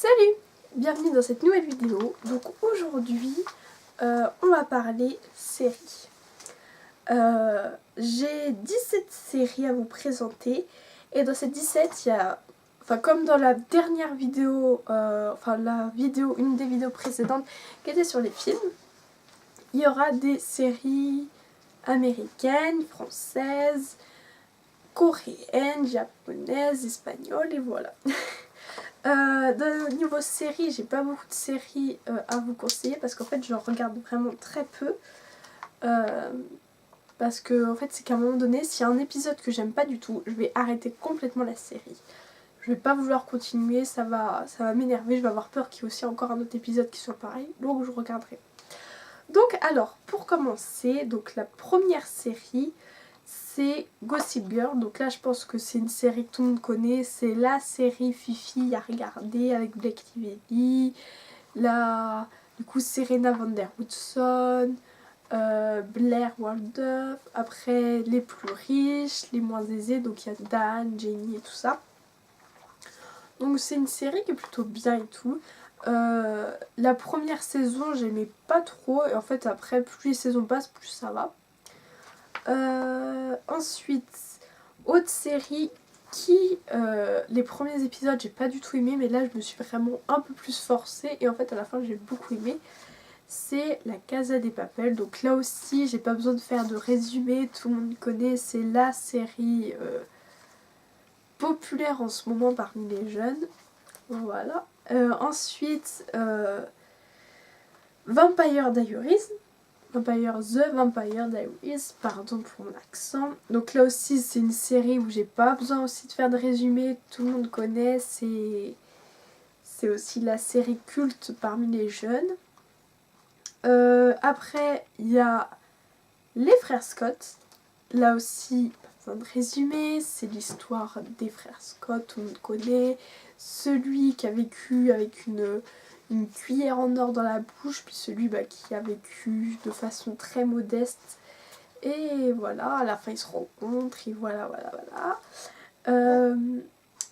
Salut! Bienvenue dans cette nouvelle vidéo. Donc aujourd'hui, on va parler séries. J'ai 17 séries à vous présenter. Et dans ces 17, il y a... Enfin, comme dans la dernière vidéo, une des vidéos précédentes qui était sur les films, il y aura des séries américaines, françaises, coréennes, japonaises, espagnoles et voilà. Niveau série, j'ai pas beaucoup de séries à vous conseiller parce qu'en fait j'en regarde vraiment très peu. Parce que en fait c'est qu'à un moment donné, s'il y a un épisode que j'aime pas du tout, je vais arrêter complètement la série. Je vais pas vouloir continuer, ça va m'énerver, je vais avoir peur qu'il y ait aussi encore un autre épisode qui soit pareil, donc je regarderai. Donc alors, pour commencer, donc la première série, c'est Gossip Girl. Donc là je pense que c'est une série que tout le monde connaît. C'est la série Fifi à regarder avec Blake Lively, du coup Serena Van Der Woodson, Blair Waldorf, après les plus riches, les moins aisés, donc il y a Dan, Jenny et tout ça. Donc c'est une série qui est plutôt bien et tout. La première saison j'aimais pas trop et en fait après plus les saisons passent plus ça va. Ensuite, autre série qui, les premiers épisodes j'ai pas du tout aimé, mais là je me suis vraiment un peu plus forcée et en fait à la fin j'ai beaucoup aimé. C'est La Casa de Papel. Donc là aussi j'ai pas besoin de faire de résumé, tout le monde connaît, c'est la série populaire en ce moment parmi les jeunes. Voilà. Ensuite, Vampire Diaries. The Vampire Diaries, pardon pour mon accent. Donc là aussi c'est une série où j'ai pas besoin aussi de faire de résumé, tout le monde connaît, c'est aussi la série culte parmi les jeunes. Après il y a Les Frères Scott, là aussi pas besoin de résumé, c'est l'histoire des frères Scott, tout le monde connaît, celui qui a vécu avec une cuillère en or dans la bouche, puis celui qui a vécu de façon très modeste. Et voilà, à la fin ils se rencontrent, et voilà.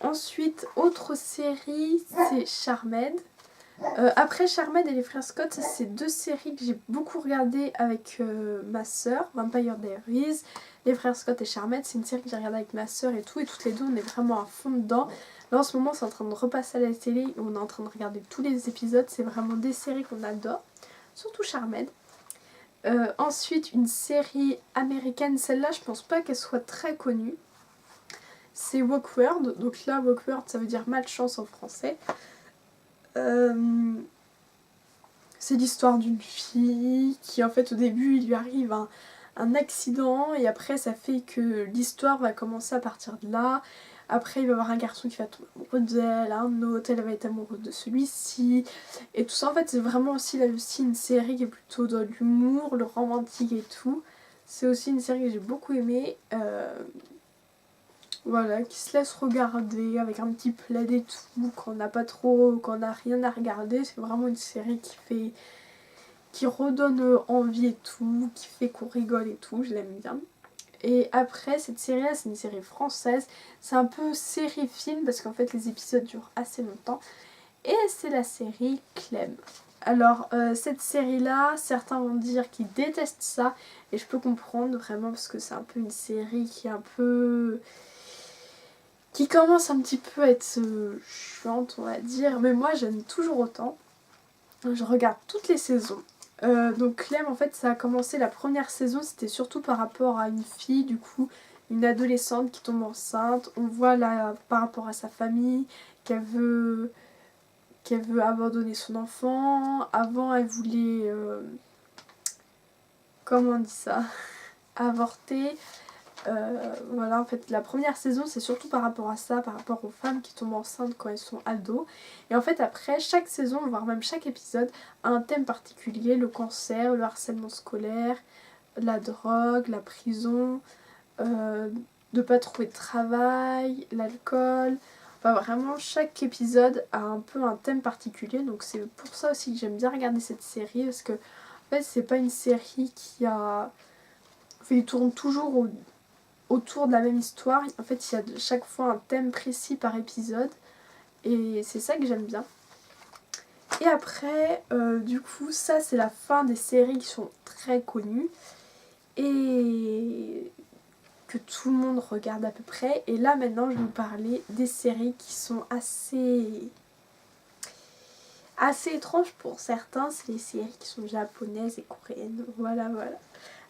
Ensuite, autre série, c'est Charmed. Après Charmed et les frères Scott, c'est deux séries que j'ai beaucoup regardées avec ma soeur, Vampire Diaries. Les frères Scott et Charmed, c'est une série que j'ai regardée avec ma soeur et tout, et toutes les deux on est vraiment à fond dedans. Là en ce moment c'est en train de repasser à la télé et on est en train de regarder tous les épisodes, c'est vraiment des séries qu'on adore, surtout Charmed. Ensuite une série américaine, celle-là je pense pas qu'elle soit très connue, c'est Awkward. Donc là Awkward ça veut dire malchance en français. C'est l'histoire d'une fille qui en fait au début il lui arrive un accident et après ça fait que l'histoire va commencer à partir de là. Après il va y avoir un garçon qui va tomber amoureux d'elle, un autre, elle va être amoureuse de celui-ci. Et tout ça en fait c'est vraiment aussi là aussi une série qui est plutôt dans l'humour, le romantique et tout. C'est aussi une série que j'ai beaucoup aimée. Voilà, qui se laisse regarder avec un petit plaid et tout, quand on n'a rien à regarder. C'est vraiment une série qui redonne envie et tout, qui fait qu'on rigole et tout, je l'aime bien. Et après, cette série-là, c'est une série française. C'est un peu série-film parce qu'en fait, les épisodes durent assez longtemps. Et c'est la série Clem. Alors, cette série-là, certains vont dire qu'ils détestent ça. Et je peux comprendre vraiment parce que c'est un peu une série qui commence un petit peu à être chiante, on va dire. Mais moi, j'aime toujours autant. Je regarde toutes les saisons. Donc Clem, en fait, ça a commencé la première saison, c'était surtout par rapport à une fille, du coup, une adolescente qui tombe enceinte. On voit là, par rapport à sa famille, qu'elle veut abandonner son enfant. Avant, elle voulait... comment on dit ça? Avorter. Voilà, en fait la première saison c'est surtout par rapport à ça, par rapport aux femmes qui tombent enceintes quand elles sont ados. Et en fait après chaque saison, voire même chaque épisode, a un thème particulier: le cancer, le harcèlement scolaire, la drogue, la prison, de pas trouver de travail, l'alcool. Enfin vraiment chaque épisode a un peu un thème particulier, donc c'est pour ça aussi que j'aime bien regarder cette série, parce que en fait c'est pas une série qui a... Enfin, il tourne toujours autour de la même histoire. En fait, il y a chaque fois un thème précis par épisode. Et c'est ça que j'aime bien. Et après, du coup, ça c'est la fin des séries qui sont très connues et que tout le monde regarde à peu près. Et là maintenant, je vais vous parler des séries qui sont assez étranges pour certains. C'est les séries qui sont japonaises et coréennes. Voilà.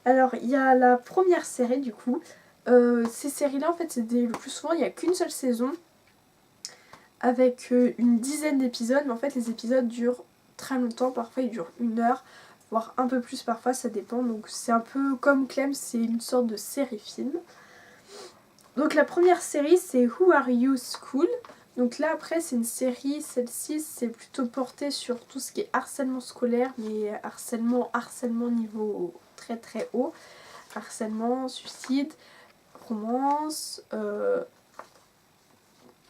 Alors, il y a la première série du coup. Ces séries-là, en fait, le plus souvent, il n'y a qu'une seule saison avec une dizaine d'épisodes. Mais en fait, les épisodes durent très longtemps. Parfois, ils durent 1 heure, voire un peu plus parfois, ça dépend. Donc, c'est un peu comme Clem, c'est une sorte de série-film. Donc, la première série, c'est Who Are You School. Donc là, après, c'est une série, celle-ci, c'est plutôt porté sur tout ce qui est harcèlement scolaire, mais harcèlement niveau très très haut. Harcèlement, suicide, romance,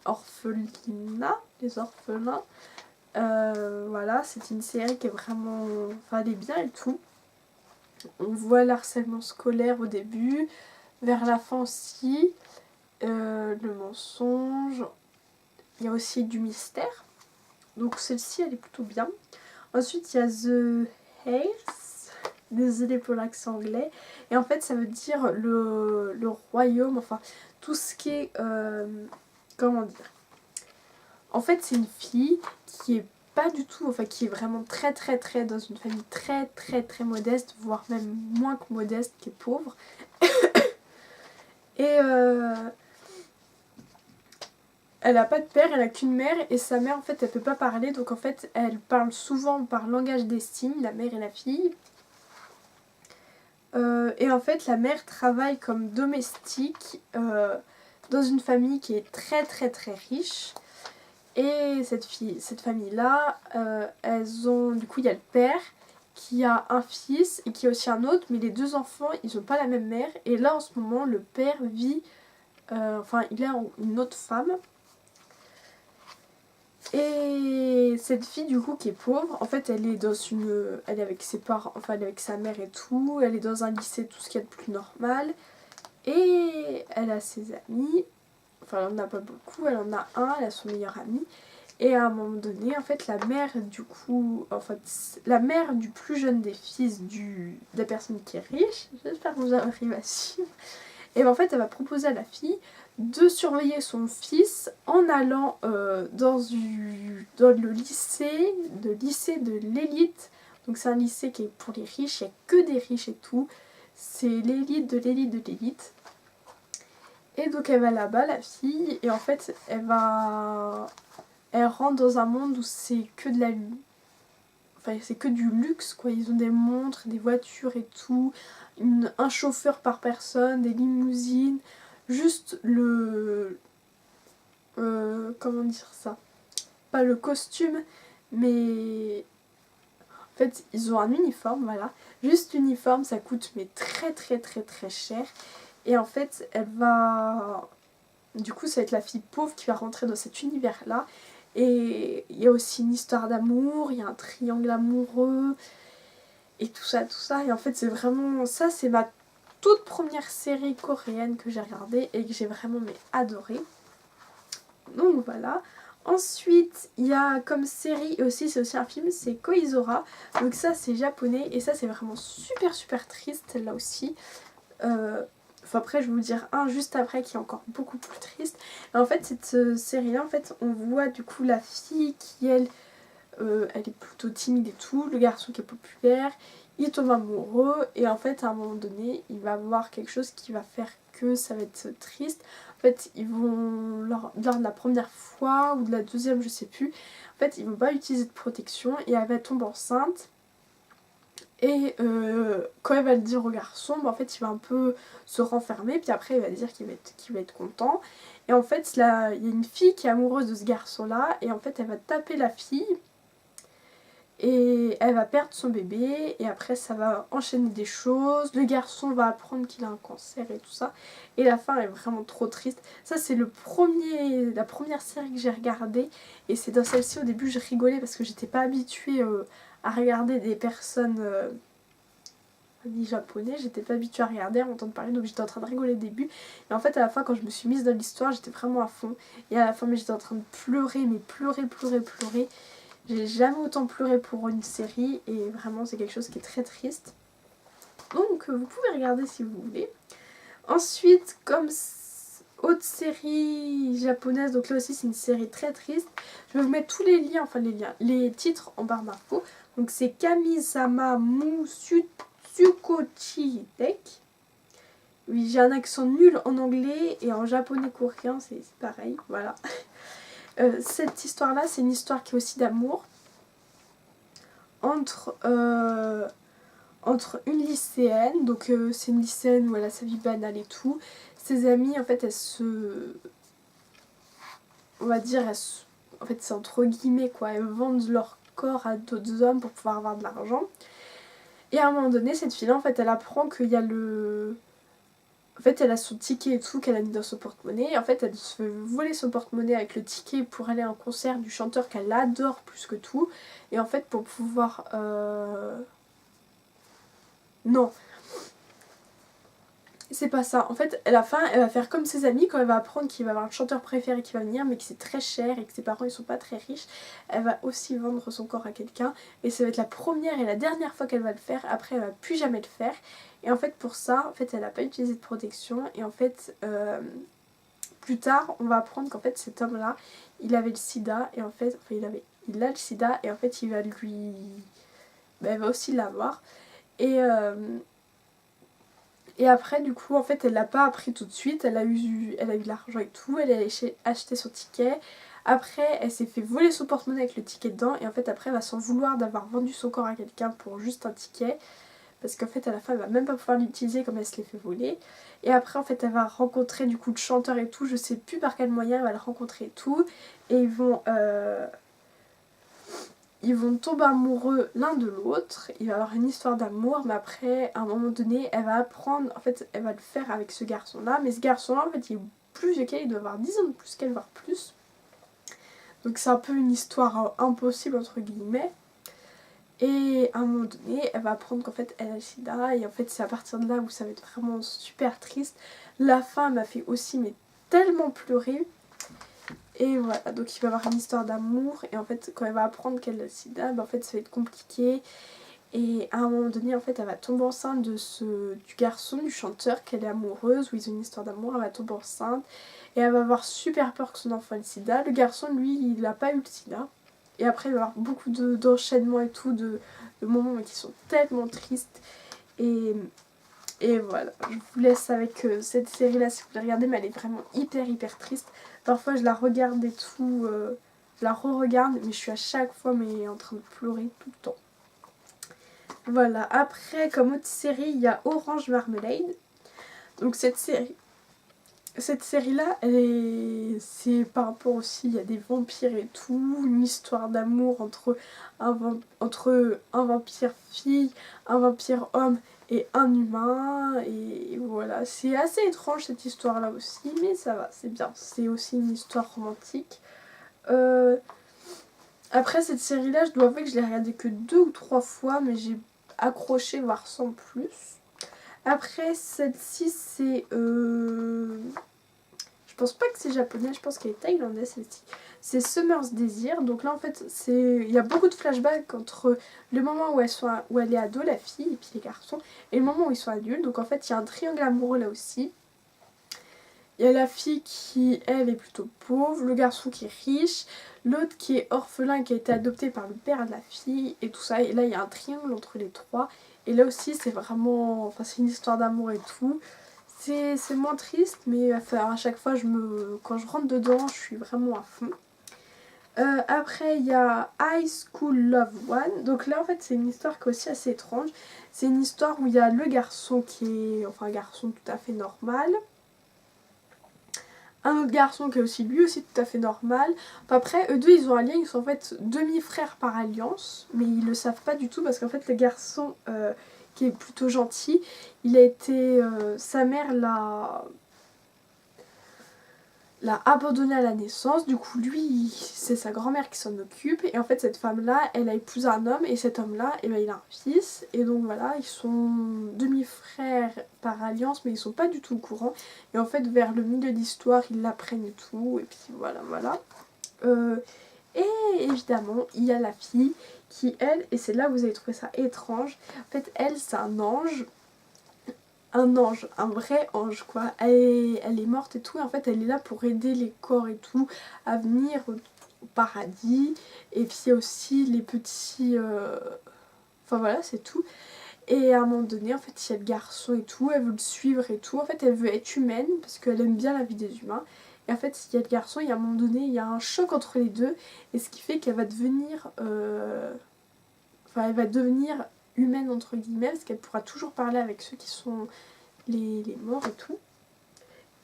orphelinat, les orphelins. Voilà, c'est une série qui est vraiment... Enfin, elle est bien et tout. On voit l'harcèlement scolaire au début, vers la fin aussi, le mensonge. Il y a aussi du mystère. Donc celle-ci, elle est plutôt bien. Ensuite, il y a The Heirs. Désolée pour l'accent anglais. Et en fait, ça veut dire le royaume, enfin, tout ce qui est... comment dire ? En fait, c'est une fille qui est pas du tout, enfin, qui est vraiment très dans une famille très modeste, voire même moins que modeste, qui est pauvre. Et elle a pas de père, elle a qu'une mère, et sa mère, en fait, elle peut pas parler, donc en fait, elle parle souvent par langage des signes, la mère et la fille. Et en fait, la mère travaille comme domestique dans une famille qui est très riche. Et cette famille-là, elles ont... Du coup, il y a le père qui a un fils et qui a aussi un autre, mais les deux enfants, ils n'ont pas la même mère. Et là, en ce moment, le père vit... enfin, il a une autre femme. Et cette fille, du coup, qui est pauvre, en fait, elle est avec ses parents, enfin, elle est avec sa mère et tout. Elle est dans un lycée, tout ce qu'il y a de plus normal. Et elle a ses amis. Enfin, elle en a pas beaucoup, elle en a un, elle a son meilleur ami. Et à un moment donné, en fait, la mère la mère du plus jeune des fils de la personne qui est riche, j'espère que vous arrivez à suivre, et ben, en fait, elle va proposer à la fille de surveiller son fils en allant dans le lycée de l'élite. Donc c'est un lycée qui est pour les riches, il n'y a que des riches et tout. C'est l'élite de l'élite de l'élite. Et donc elle va là-bas, la fille, et en fait, elle rentre dans un monde où c'est que c'est que du luxe, quoi. Ils ont des montres, des voitures et tout, un chauffeur par personne, des limousines, juste comment dire ça, pas le costume, mais en fait ils ont un uniforme, voilà, juste l'uniforme, ça coûte mais très cher. Et en fait du coup ça va être la fille pauvre qui va rentrer dans cet univers là. Et il y a aussi une histoire d'amour, il y a un triangle amoureux et tout ça. Et en fait, c'est vraiment ça, c'est ma toute première série coréenne que j'ai regardée et que j'ai vraiment adoré. Donc voilà. Ensuite, il y a comme série, et aussi c'est aussi un film, c'est Koizora. Donc ça, c'est japonais et ça, c'est vraiment super triste là aussi. Enfin, après, je vais vous dire un juste après qui est encore beaucoup plus triste. Et en fait, cette série-là, en fait, on voit du coup la fille qui, elle est plutôt timide et tout. Le garçon qui est populaire, il tombe amoureux. Et en fait, à un moment donné, il va voir quelque chose qui va faire que ça va être triste. En fait, ils vont, lors de la première fois ou de la deuxième, je sais plus, en fait, ils vont pas utiliser de protection et elle va tomber enceinte. Et quand elle va le dire au garçon, bah, en fait il va un peu se renfermer, puis après il va dire qu'il va être content. Et en fait là, il y a une fille qui est amoureuse de ce garçon là, et en fait elle va taper la fille, et elle va perdre son bébé, et après ça va enchaîner des choses. Le garçon va apprendre qu'il a un cancer et tout ça, et la fin est vraiment trop triste. Ça c'est la première série que j'ai regardée, et c'est dans celle-ci au début je rigolais parce que j'étais pas habituée à regarder des personnes japonais, j'étais pas habituée à regarder, à entendre parler, donc j'étais en train de rigoler au début. Et en fait à la fin quand je me suis mise dans l'histoire, j'étais vraiment à fond. Et à la fin mais j'étais en train de pleurer, mais pleurer. J'ai jamais autant pleuré pour une série et vraiment c'est quelque chose qui est très triste. Donc vous pouvez regarder si vous voulez. Ensuite, comme autre série japonaise, donc là aussi c'est une série très triste. Je vais vous mettre tous les liens, les titres en barre d'infos. Donc c'est Kami-sama Tsukochi Dek. Oui, j'ai un accent nul en anglais et en japonais coréen, c'est pareil, voilà. Cette histoire-là, c'est une histoire qui est aussi d'amour entre une lycéenne, donc c'est une lycéenne où elle a sa vie banale et tout. Ses amies, en fait, on va dire, en fait, c'est entre guillemets quoi, elles vendent leur corps à d'autres hommes pour pouvoir avoir de l'argent. Et à un moment donné, cette fille-là, en fait, elle apprend qu'il y a en fait, elle a son ticket et tout qu'elle a mis dans son porte-monnaie. Et en fait, elle se fait voler son porte-monnaie avec le ticket pour aller à un concert du chanteur qu'elle adore plus que tout. Et en fait, pour pouvoir... Non. C'est pas ça. En fait, à la fin, elle va faire comme ses amis quand elle va apprendre qu'il va avoir un chanteur préféré qui va venir, mais que c'est très cher et que ses parents ils sont pas très riches. Elle va aussi vendre son corps à quelqu'un. Et ça va être la première et la dernière fois qu'elle va le faire. Après, elle va plus jamais le faire. Et en fait, pour ça, en fait, elle n'a pas utilisé de protection. Et en fait, plus tard, on va apprendre qu'en fait, cet homme-là, il avait le sida. Et en fait, enfin, il a le sida. Et en fait, il va lui... Ben, elle va aussi l'avoir. Et après, du coup, en fait, elle l'a pas appris tout de suite. Elle a eu de l'argent et tout. Elle a acheté son ticket. Après, elle s'est fait voler son porte-monnaie avec le ticket dedans. Et en fait, après, elle va s'en vouloir d'avoir vendu son corps à quelqu'un pour juste un ticket. Parce qu'en fait, à la fin, elle va même pas pouvoir l'utiliser comme elle se l'est fait voler. Et après, en fait, elle va rencontrer du coup le chanteur et tout. Je sais plus par quel moyen elle va le rencontrer et tout. Et ils vont tomber amoureux l'un de l'autre, il va y avoir une histoire d'amour, mais après, à un moment donné, elle va apprendre, en fait, elle va le faire avec ce garçon-là, mais ce garçon-là, en fait, il est plus vieux qu'elle, il doit avoir 10 ans de plus qu'elle, voire plus. Donc c'est un peu une histoire impossible, entre guillemets. Et à un moment donné, elle va apprendre qu'en fait, elle a le sida, et en fait, c'est à partir de là où ça va être vraiment super triste. La fin m'a fait aussi, mais tellement pleurer. Et voilà, donc il va y avoir une histoire d'amour et en fait quand elle va apprendre qu'elle a le sida, en fait ça va être compliqué. Et à un moment donné en fait elle va tomber enceinte du garçon, du chanteur qu'elle est amoureuse, où ils ont une histoire d'amour, elle va tomber enceinte. Et elle va avoir super peur que son enfant ait le sida. Le garçon lui il n'a pas eu le sida. Et après il va y avoir beaucoup d'enchaînements et tout, de moments mais qui sont tellement tristes. Et voilà, je vous laisse avec cette série-là si vous voulez regarder, mais elle est vraiment hyper triste. Parfois je la regarde et tout, je la re-regarde, mais je suis à chaque fois en train de pleurer tout le temps. Voilà, après comme autre série, il y a Orange Marmalade. Donc cette série-là, c'est par rapport aussi, il y a des vampires et tout, une histoire d'amour entre un vampire fille, un vampire homme et un humain, et voilà, c'est assez étrange cette histoire-là aussi, mais ça va, c'est bien, c'est aussi une histoire romantique. Après cette série-là, je dois avouer que je l'ai regardée que 2 ou 3 fois, mais j'ai accroché, voire sans plus. Après, celle-ci, c'est... Je pense pas que c'est japonais, je pense qu'elle est thaïlandaise celle-ci. C'est Summer's Desire. Donc là, en fait, il y a beaucoup de flashbacks entre le moment où elle est ado, la fille, et puis les garçons, et le moment où ils sont adultes. Donc en fait, il y a un triangle amoureux là aussi. Il y a la fille qui, elle, est plutôt pauvre, le garçon qui est riche, l'autre qui est orphelin, qui a été adopté par le père de la fille, et tout ça. Et là, il y a un triangle entre les trois. Et là aussi, c'est vraiment... Enfin, c'est une histoire d'amour et tout. C'est moins triste, mais enfin, à chaque fois, quand je rentre dedans, je suis vraiment à fond. Après, il y a High School Love One. Donc là, en fait, c'est une histoire qui est aussi assez étrange. C'est une histoire où il y a le garçon qui est... Enfin, un garçon tout à fait normal. Un autre garçon qui est aussi lui aussi tout à fait normal. Enfin, après, eux deux, ils ont un lien. Ils sont en fait demi-frères par alliance. Mais ils le savent pas du tout parce qu'en fait, le garçon... qui est plutôt gentil, il a été... sa mère l'a abandonné à la naissance, du coup lui c'est sa grand-mère qui s'en occupe, et en fait cette femme-là, elle a épousé un homme, et cet homme-là, il a un fils, et donc voilà, ils sont demi-frères par alliance, mais ils sont pas du tout au courant, et en fait vers le milieu de l'histoire, ils l'apprennent et tout, et puis voilà. Et évidemment, il y a la fille qui, elle, et c'est là où vous allez trouver ça étrange, en fait, elle, c'est un ange, un vrai ange, quoi. Elle est morte et tout, et en fait, elle est là pour aider les corps et tout à venir au paradis, et puis il y a aussi les petits... Enfin voilà, c'est tout. Et à un moment donné, en fait, il y a le garçon et tout, elle veut le suivre et tout. En fait, elle veut être humaine parce qu'elle aime bien la vie des humains. Et en fait, il y a le garçon et à un moment donné, il y a un choc entre les deux. Et ce qui fait qu'elle va devenir... Enfin, elle va devenir humaine, entre guillemets, parce qu'elle pourra toujours parler avec ceux qui sont les morts et tout.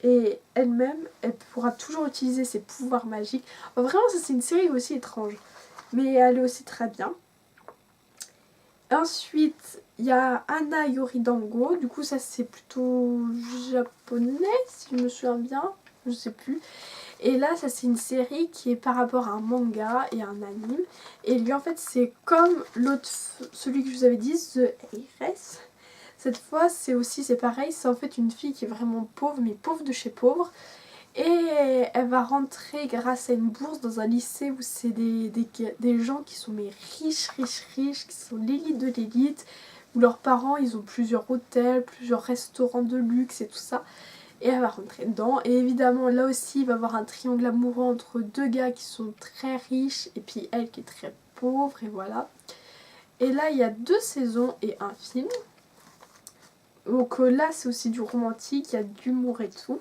Et elle-même, elle pourra toujours utiliser ses pouvoirs magiques. Enfin, vraiment, ça, c'est une série aussi étrange. Mais elle est aussi très bien. Ensuite, il y a Anna Yoridango. Du coup, ça c'est plutôt japonais, si je me souviens bien. Je sais plus. Et là, ça c'est une série qui est par rapport à un manga et un anime. Et lui, en fait, c'est comme l'autre, celui que je vous avais dit, The Heiress. Cette fois, c'est pareil. C'est en fait une fille qui est vraiment pauvre, mais pauvre de chez pauvre. Et elle va rentrer grâce à une bourse dans un lycée où c'est des gens qui sont mais riches, qui sont l'élite de l'élite, où leurs parents ils ont plusieurs hôtels, plusieurs restaurants de luxe et tout ça. Et elle va rentrer dedans. Et évidemment là aussi il va y avoir un triangle amoureux entre deux gars qui sont très riches et puis elle qui est très pauvre et voilà. Et là il y a 2 saisons et un film. Donc là c'est aussi du romantique, il y a de l'humour et tout.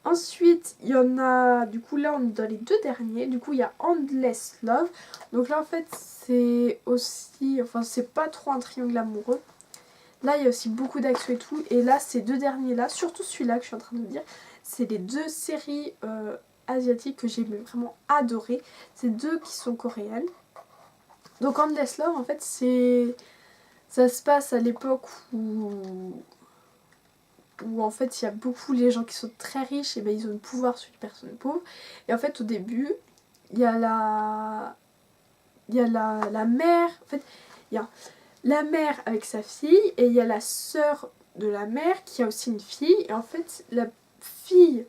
Ensuite, il y en a, du coup là on est dans les 2 derniers, du coup il y a Endless Love. Donc là en fait c'est aussi, enfin c'est pas trop un triangle amoureux. Là il y a aussi beaucoup d'action et tout. Et là ces 2 derniers là, surtout celui-là que je suis en train de vous dire, c'est les 2 séries asiatiques que j'ai vraiment adoré. C'est 2 qui sont coréennes. Donc Endless Love en fait ça se passe à l'époque où en fait il y a beaucoup les gens qui sont très riches et ben ils ont le pouvoir sur les personnes pauvres. Et en fait au début il y a la mère, en fait il y a la mère avec sa fille et il y a la sœur de la mère qui a aussi une fille. Et en fait la fille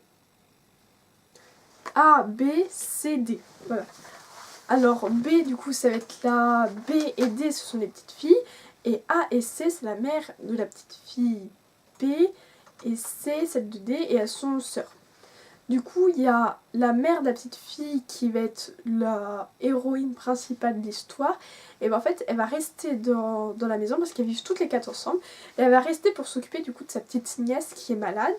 A, B, C, D, voilà. Alors B du coup ça va être la B et D, ce sont les petites filles, et A et C c'est la mère de la petite fille B, et C celle de D, et elles sont sœurs. Du coup il y a la mère de la petite fille qui va être la héroïne principale de l'histoire. Et ben en fait elle va rester dans la maison parce qu'elles vivent toutes les 4 ensemble, et elle va rester pour s'occuper du coup de sa petite nièce qui est malade.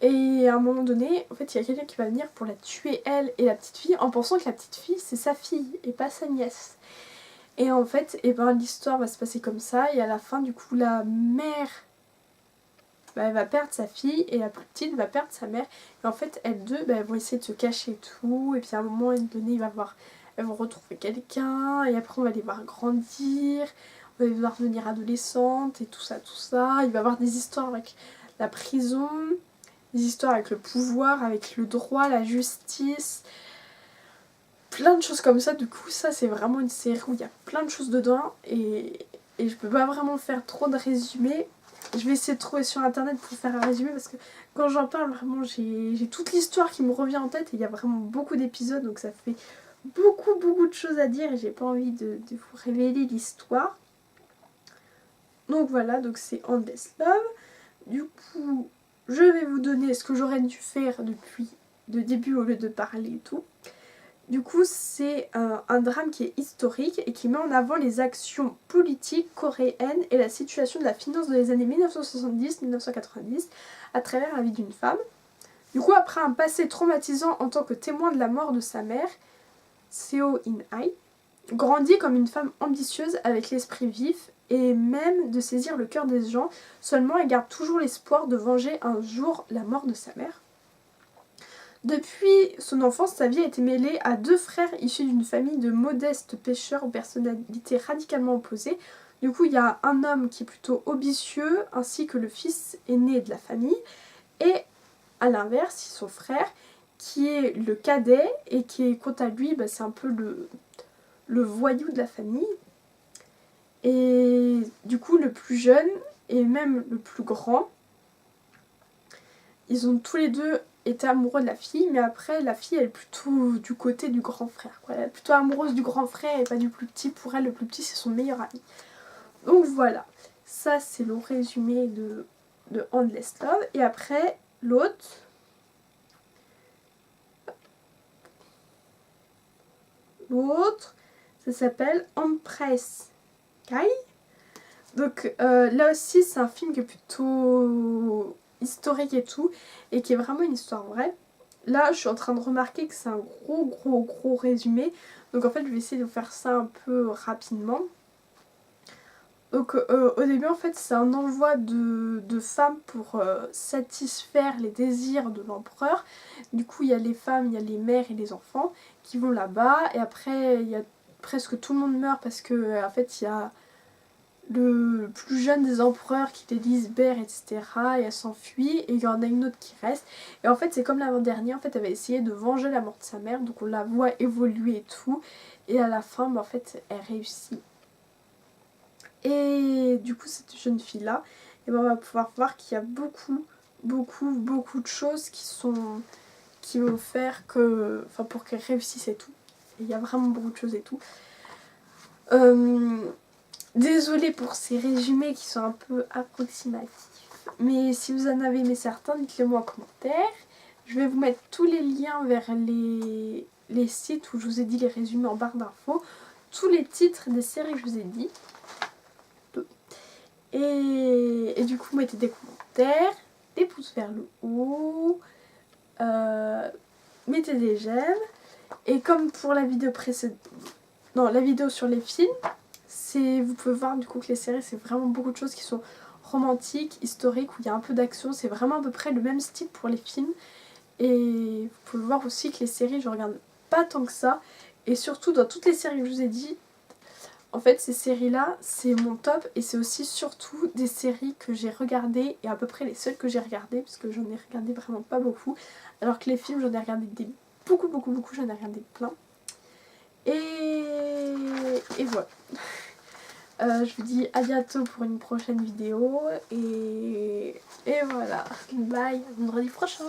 Et à un moment donné, en fait, il y a quelqu'un qui va venir pour la tuer, elle et la petite fille, en pensant que la petite fille, c'est sa fille et pas sa nièce. Et en fait, et ben, l'histoire va se passer comme ça, et à la fin, du coup, la mère, elle va perdre sa fille, et la plus petite va perdre sa mère. Et en fait, elles deux, elles vont essayer de se cacher et tout, et puis à un moment donné, elles vont retrouver quelqu'un, et après, on va les voir grandir, on va les voir devenir adolescentes, et tout ça, tout ça. Il va y avoir des histoires avec la prison, des histoires avec le pouvoir, avec le droit, la justice, plein de choses comme ça. Du coup ça c'est vraiment une série où il y a plein de choses dedans, et je peux pas vraiment faire trop de résumés. Je vais essayer de trouver sur internet pour faire un résumé parce que quand j'en parle vraiment j'ai toute l'histoire qui me revient en tête, et il y a vraiment beaucoup d'épisodes donc ça fait beaucoup de choses à dire et j'ai pas envie de vous révéler l'histoire. Donc voilà, donc c'est Endless Love. Du coup je vais vous donner ce que j'aurais dû faire depuis le début au lieu de parler et tout. Du coup, c'est un drame qui est historique et qui met en avant les actions politiques coréennes et la situation de la finance dans les années 1970-1990 à travers la vie d'une femme. Du coup, après un passé traumatisant en tant que témoin de la mort de sa mère, Seo In-hai grandit comme une femme ambitieuse avec l'esprit vif et même de saisir le cœur des gens. Seulement, elle garde toujours l'espoir de venger un jour la mort de sa mère. Depuis son enfance, sa vie a été mêlée à 2 frères issus d'une famille de modestes pêcheurs aux personnalités radicalement opposées. Du coup, il y a un homme qui est plutôt ambitieux, ainsi que le fils aîné de la famille, et à l'inverse, son frère, qui est le cadet, et qui est, quant à lui, c'est un peu le voyou de la famille. Et du coup, le plus jeune, et même le plus grand, ils ont tous les deux était amoureux de la fille, mais après la fille elle est plutôt du côté du grand frère, quoi. Elle est plutôt amoureuse du grand frère et pas du plus petit. Pour elle le plus petit c'est son meilleur ami. Donc voilà, ça c'est le résumé de Endless Love. Et après l'autre, ça s'appelle Empress Kai. Donc là aussi c'est un film qui est plutôt historique et tout, et qui est vraiment une histoire vraie. Là je suis en train de remarquer que c'est un gros résumé, donc en fait je vais essayer de faire ça un peu rapidement. Donc au début en fait c'est un envoi de femmes pour satisfaire les désirs de l'empereur. Du coup il y a les femmes, il y a les mères et les enfants qui vont là-bas, et après il y a presque tout le monde meurt parce que en fait il y a le plus jeune des empereurs qui est Lisbeth, etc. et elle s'enfuit, et il y en a une autre qui reste. Et en fait c'est comme l'avant-dernier, en fait elle va essayer de venger la mort de sa mère, donc on la voit évoluer et tout, et à la fin en fait elle réussit. Et du coup cette jeune fille là, et on va pouvoir voir qu'il y a beaucoup de choses qui vont faire que, enfin pour qu'elle réussisse et tout. Et il y a vraiment beaucoup de choses et tout. Désolée pour ces résumés qui sont un peu approximatifs, mais si vous en avez aimé certains, dites-le moi en commentaire. Je vais vous mettre tous les liens vers les sites où je vous ai dit les résumés en barre d'infos, tous les titres des séries que je vous ai dit. Et du coup, mettez des commentaires, des pouces vers le haut, mettez des j'aime. Et comme pour la vidéo précédente, non, la vidéo sur les films, vous pouvez voir du coup que les séries c'est vraiment beaucoup de choses qui sont romantiques, historiques, où il y a un peu d'action. C'est vraiment à peu près le même style pour les films. Et vous pouvez voir aussi que les séries je regarde pas tant que ça. Et surtout dans toutes les séries que je vous ai dit, en fait ces séries là c'est mon top, et c'est aussi surtout des séries que j'ai regardées, et à peu près les seules que j'ai regardées, parce que j'en ai regardé vraiment pas beaucoup, alors que les films j'en ai regardé beaucoup, j'en ai regardé plein. Et voilà. Je vous dis à bientôt pour une prochaine vidéo, et voilà, bye, à vendredi prochain.